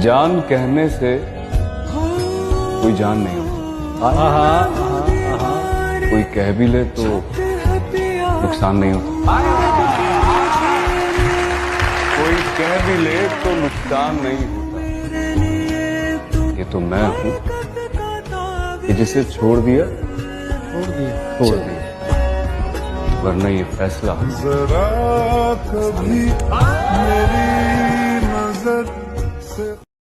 जान कहने से कोई जान नहीं होता। कोई कह भी ले तो नुकसान नहीं होता। कोई कह भी ले तो नुकसान नहीं होता। ये तो मैं हूं कि जिसे छोड़ दिया वरना ये फैसला जरा कभी मेरी